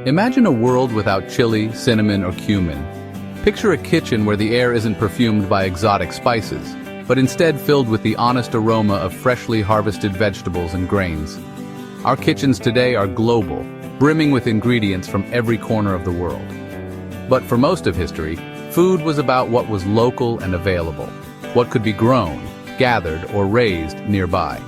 Imagine a world without chili, cinnamon, or cumin. Picture a kitchen where the air isn't perfumed by exotic spices, but instead filled with the honest aroma of freshly harvested vegetables and grains. Our kitchens today are global, brimming with ingredients from every corner of the world. But for most of history, food was about what was local and available, what could be grown, gathered, or raised nearby.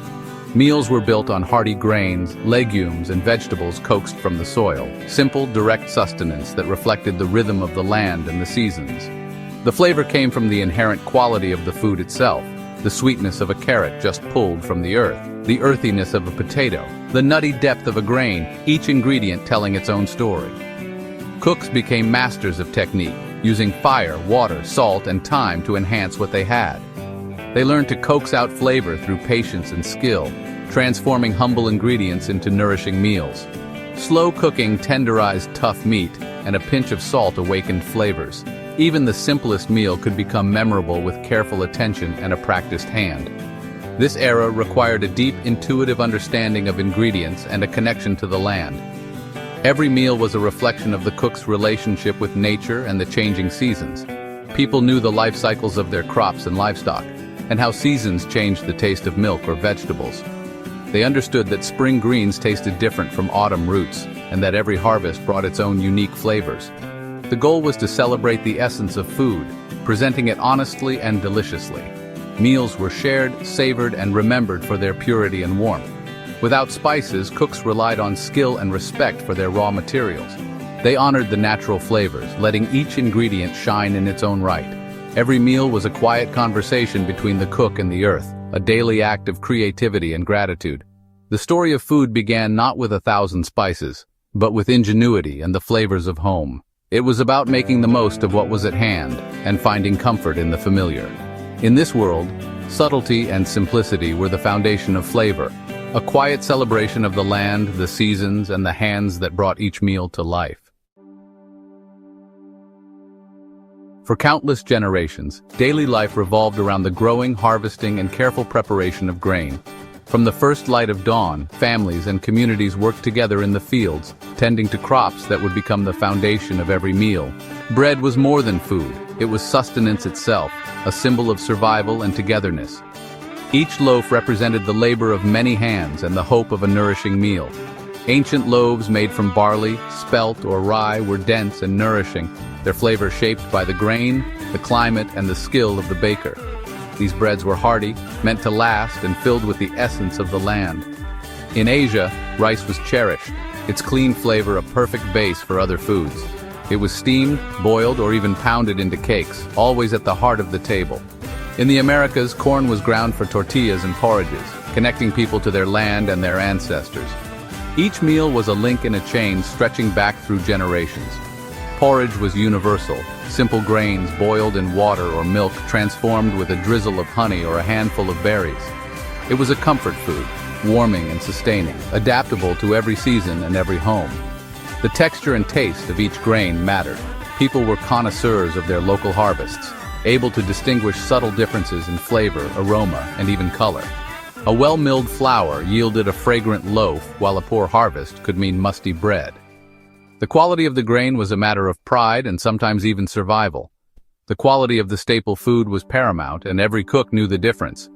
Meals were built on hearty grains, legumes, and vegetables coaxed from the soil, simple, direct sustenance that reflected the rhythm of the land and the seasons. The flavor came from the inherent quality of the food itself, the sweetness of a carrot just pulled from the earth, the earthiness of a potato, the nutty depth of a grain, each ingredient telling its own story. Cooks became masters of technique, using fire, water, salt, and time to enhance what they had. They learned to coax out flavor through patience and skill, transforming humble ingredients into nourishing meals. Slow cooking tenderized tough meat, and a pinch of salt awakened flavors. Even the simplest meal could become memorable with careful attention and a practiced hand. This era required a deep, intuitive understanding of ingredients and a connection to the land. Every meal was a reflection of the cook's relationship with nature and the changing seasons. People knew the life cycles of their crops and livestock, and how seasons changed the taste of milk or vegetables. They understood that spring greens tasted different from autumn roots, and that every harvest brought its own unique flavors. The goal was to celebrate the essence of food, presenting it honestly and deliciously. Meals were shared, savored, and remembered for their purity and warmth. Without spices, cooks relied on skill and respect for their raw materials. They honored the natural flavors, letting each ingredient shine in its own right. Every meal was a quiet conversation between the cook and the earth, a daily act of creativity and gratitude. The story of food began not with 1,000 spices, but with ingenuity and the flavors of home. It was about making the most of what was at hand and finding comfort in the familiar. In this world, subtlety and simplicity were the foundation of flavor, a quiet celebration of the land, the seasons, and the hands that brought each meal to life. For countless generations, daily life revolved around the growing, harvesting, and careful preparation of grain. From the first light of dawn, families and communities worked together in the fields, tending to crops that would become the foundation of every meal. Bread was more than food. It was sustenance itself, a symbol of survival and togetherness. Each loaf represented the labor of many hands and the hope of a nourishing meal. Ancient loaves made from barley, spelt, or rye were dense and nourishing, their flavor shaped by the grain, the climate, and the skill of the baker. These breads were hearty, meant to last, and filled with the essence of the land. In Asia, rice was cherished, its clean flavor a perfect base for other foods. It was steamed, boiled, or even pounded into cakes, always at the heart of the table. In the Americas, corn was ground for tortillas and porridges, connecting people to their land and their ancestors. Each meal was a link in a chain stretching back through generations. Porridge was universal, simple grains boiled in water or milk transformed with a drizzle of honey or a handful of berries. It was a comfort food, warming and sustaining, adaptable to every season and every home. The texture and taste of each grain mattered. People were connoisseurs of their local harvests, able to distinguish subtle differences in flavor, aroma, and even color. A well-milled flour yielded a fragrant loaf, while a poor harvest could mean musty bread. The quality of the grain was a matter of pride and sometimes even survival. The quality of the staple food was paramount, and every cook knew the difference.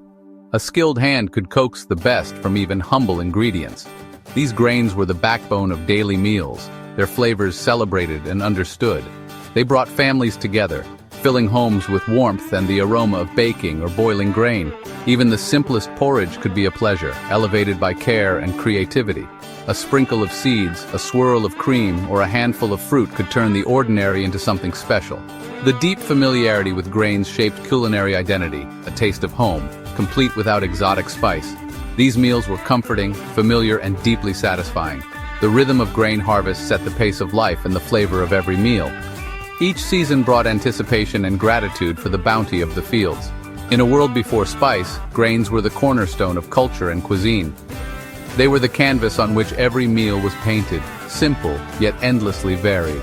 A skilled hand could coax the best from even humble ingredients. These grains were the backbone of daily meals, their flavors celebrated and understood. They brought families together, filling homes with warmth and the aroma of baking or boiling grain. Even the simplest porridge could be a pleasure, elevated by care and creativity. A sprinkle of seeds, a swirl of cream, or a handful of fruit could turn the ordinary into something special. The deep familiarity with grains shaped culinary identity, a taste of home, complete without exotic spice. These meals were comforting, familiar, and deeply satisfying. The rhythm of grain harvest set the pace of life and the flavor of every meal. Each season brought anticipation and gratitude for the bounty of the fields. In a world before spice, grains were the cornerstone of culture and cuisine. They were the canvas on which every meal was painted, simple yet endlessly varied.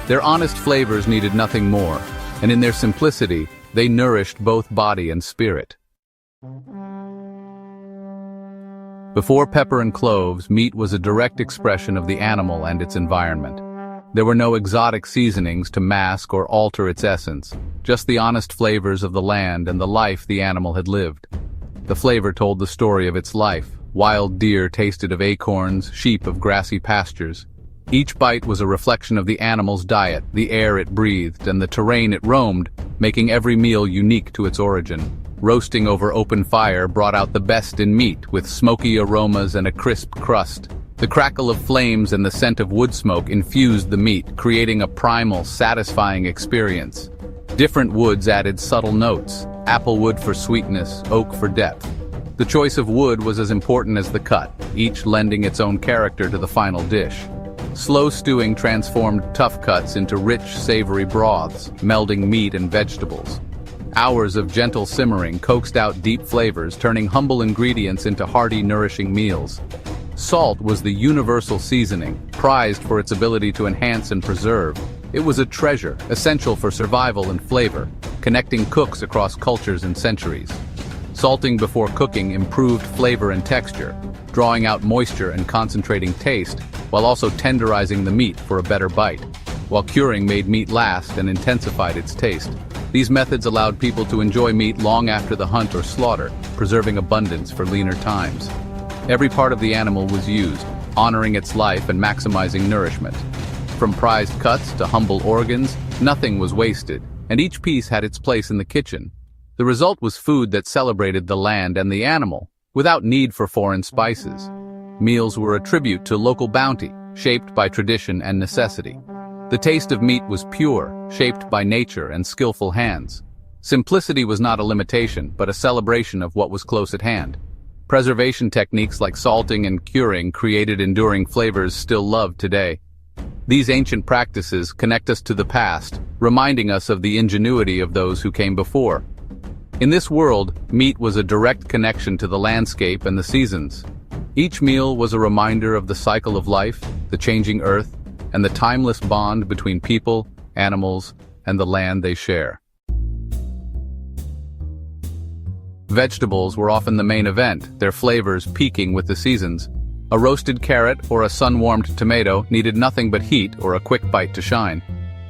Their honest flavors needed nothing more, and in their simplicity, they nourished both body and spirit. Before pepper and cloves, meat was a direct expression of the animal and its environment. There were no exotic seasonings to mask or alter its essence, just the honest flavors of the land and the life the animal had lived. The flavor told the story of its life. Wild deer tasted of acorns, sheep of grassy pastures. Each bite was a reflection of the animal's diet, the air it breathed, and the terrain it roamed, making every meal unique to its origin. Roasting over open fire brought out the best in meat, with smoky aromas and a crisp crust. The crackle of flames and the scent of wood smoke infused the meat, creating a primal, satisfying experience. Different woods added subtle notes: apple wood for sweetness, oak for depth. The choice of wood was as important as the cut, each lending its own character to the final dish. Slow stewing transformed tough cuts into rich, savory broths, melding meat and vegetables. Hours of gentle simmering coaxed out deep flavors, turning humble ingredients into hearty, nourishing meals. Salt was the universal seasoning, prized for its ability to enhance and preserve. It was a treasure, essential for survival and flavor, connecting cooks across cultures and centuries. Salting before cooking improved flavor and texture, drawing out moisture and concentrating taste, while also tenderizing the meat for a better bite, while curing made meat last and intensified its taste. These methods allowed people to enjoy meat long after the hunt or slaughter, preserving abundance for leaner times. Every part of the animal was used, honoring its life and maximizing nourishment. From prized cuts to humble organs, nothing was wasted, and each piece had its place in the kitchen. The result was food that celebrated the land and the animal, without need for foreign spices. Meals were a tribute to local bounty, shaped by tradition and necessity. The taste of meat was pure, shaped by nature and skillful hands. Simplicity was not a limitation, but a celebration of what was close at hand. Preservation techniques like salting and curing created enduring flavors still loved today. These ancient practices connect us to the past, reminding us of the ingenuity of those who came before. In this world, meat was a direct connection to the landscape and the seasons. Each meal was a reminder of the cycle of life, the changing earth, and the timeless bond between people, animals, and the land they share. Vegetables were often the main event, their flavors peaking with the seasons. A roasted carrot or a sun-warmed tomato needed nothing but heat or a quick bite to shine.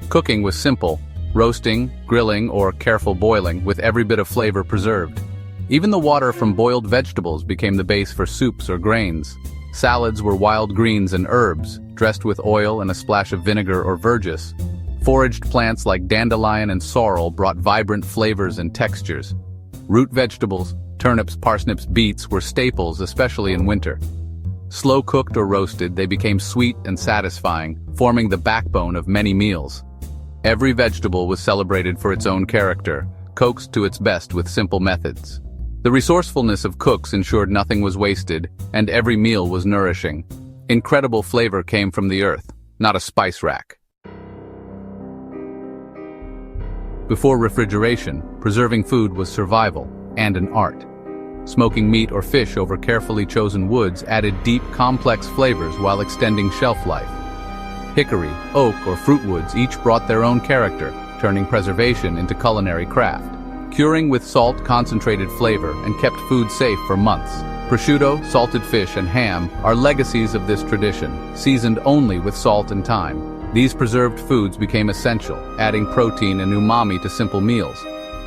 Cooking was simple: roasting, grilling, or careful boiling, with every bit of flavor preserved. Even the water from boiled vegetables became the base for soups or grains. Salads were wild greens and herbs, dressed with oil and a splash of vinegar or verjuice. Foraged plants like dandelion and sorrel brought vibrant flavors and textures. Root vegetables, turnips, parsnips, beets, were staples, especially in winter. Slow cooked or roasted, they became sweet and satisfying, forming the backbone of many meals. Every vegetable was celebrated for its own character, coaxed to its best with simple methods. The resourcefulness of cooks ensured nothing was wasted, and every meal was nourishing. Incredible flavor came from the earth, not a spice rack. Before refrigeration, preserving food was survival and an art. Smoking meat or fish over carefully chosen woods added deep, complex flavors while extending shelf life. Hickory, oak, or fruit woods each brought their own character, turning preservation into culinary craft. Curing with salt concentrated flavor and kept food safe for months. Prosciutto, salted fish, and ham are legacies of this tradition, seasoned only with salt and thyme. These preserved foods became essential, adding protein and umami to simple meals.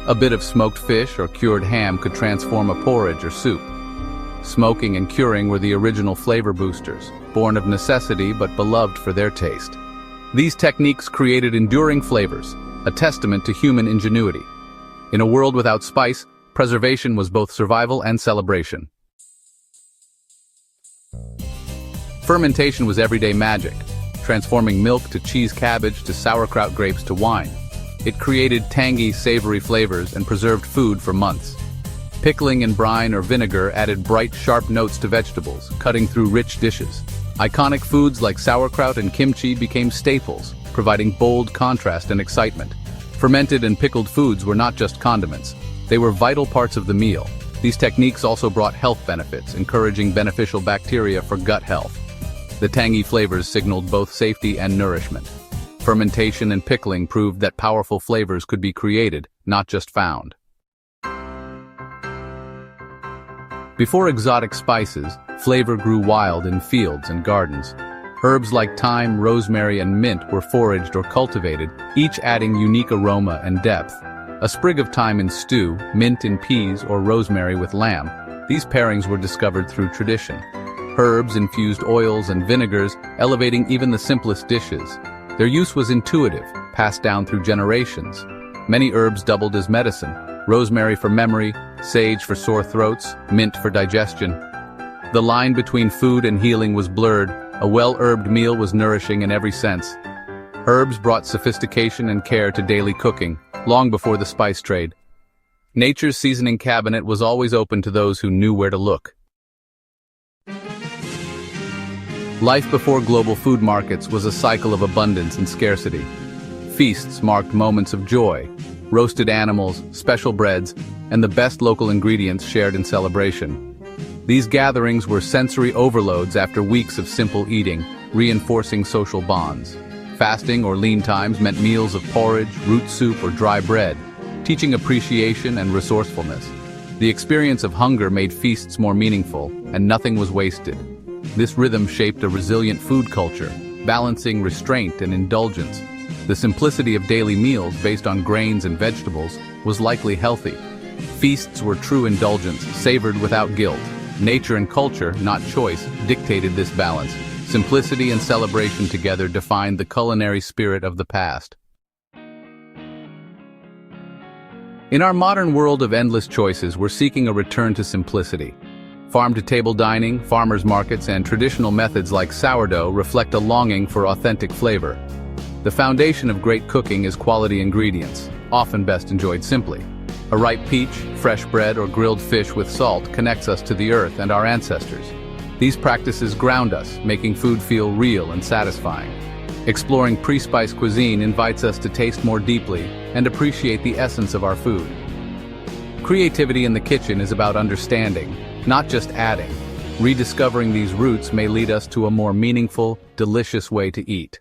A bit of smoked fish or cured ham could transform a porridge or soup. Smoking and curing were the original flavor boosters, born of necessity but beloved for their taste. These techniques created enduring flavors, a testament to human ingenuity. In a world without spice, preservation was both survival and celebration. Fermentation was everyday magic, transforming milk to cheese cabbage to sauerkraut grapes to wine. It created tangy, savory flavors and preserved food for months. Pickling in brine or vinegar added bright, sharp notes to vegetables, cutting through rich dishes. Iconic foods like sauerkraut and kimchi became staples, providing bold contrast and excitement. Fermented and pickled foods were not just condiments. They were vital parts of the meal. These techniques also brought health benefits, encouraging beneficial bacteria for gut health. The tangy flavors signaled both safety and nourishment. Fermentation and pickling proved that powerful flavors could be created, not just found. Before exotic spices, flavor grew wild in fields and gardens. Herbs like thyme, rosemary, and mint were foraged or cultivated, each adding unique aroma and depth. A sprig of thyme in stew, mint in peas, or rosemary with lamb. These pairings were discovered through tradition. Herbs infused oils and vinegars, elevating even the simplest dishes. Their use was intuitive, passed down through generations. Many herbs doubled as medicine: rosemary for memory, sage for sore throats, mint for digestion. The line between food and healing was blurred. A well-herbed meal was nourishing in every sense. Herbs brought sophistication and care to daily cooking, long before the spice trade. Nature's seasoning cabinet was always open to those who knew where to look. Life before global food markets was a cycle of abundance and scarcity. Feasts marked moments of joy: roasted animals, special breads, and the best local ingredients shared in celebration. These gatherings were sensory overloads after weeks of simple eating, reinforcing social bonds. Fasting or lean times meant meals of porridge, root soup, or dry bread, teaching appreciation and resourcefulness. The experience of hunger made feasts more meaningful, and nothing was wasted. This rhythm shaped a resilient food culture, balancing restraint and indulgence. The simplicity of daily meals based on grains and vegetables was likely healthy. Feasts were true indulgence, savored without guilt. Nature and culture, not choice, dictated this balance. Simplicity and celebration together defined the culinary spirit of the past. In our modern world of endless choices, we're seeking a return to simplicity. Farm-to-table dining, farmers markets, and traditional methods like sourdough reflect a longing for authentic flavor. The foundation of great cooking is quality ingredients, often best enjoyed simply. A ripe peach, fresh bread, or grilled fish with salt connects us to the earth and our ancestors. These practices ground us, making food feel real and satisfying. Exploring pre-spiced cuisine invites us to taste more deeply and appreciate the essence of our food. Creativity in the kitchen is about understanding, not just adding. Rediscovering these roots may lead us to a more meaningful, delicious way to eat.